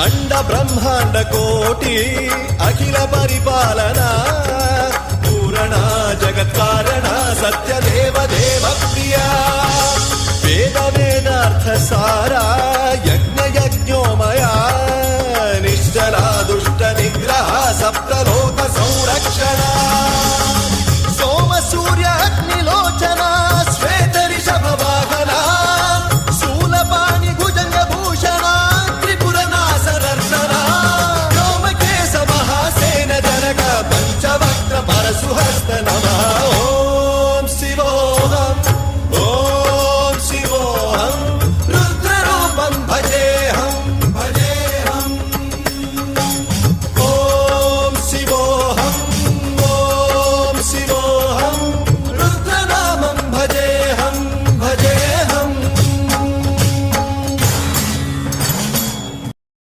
అండ బ్రహ్మాండ కోటి అఖిల పరిపాలన పూరణ జగత్కారణ సత్యదేవ దేవ ప్రియ వేద వేదార్థ సారా యజ్ఞ యజ్ఞోమయా నిశ్చలా దుష్ట నిగ్రహ సప్తలోక సంరక్షణ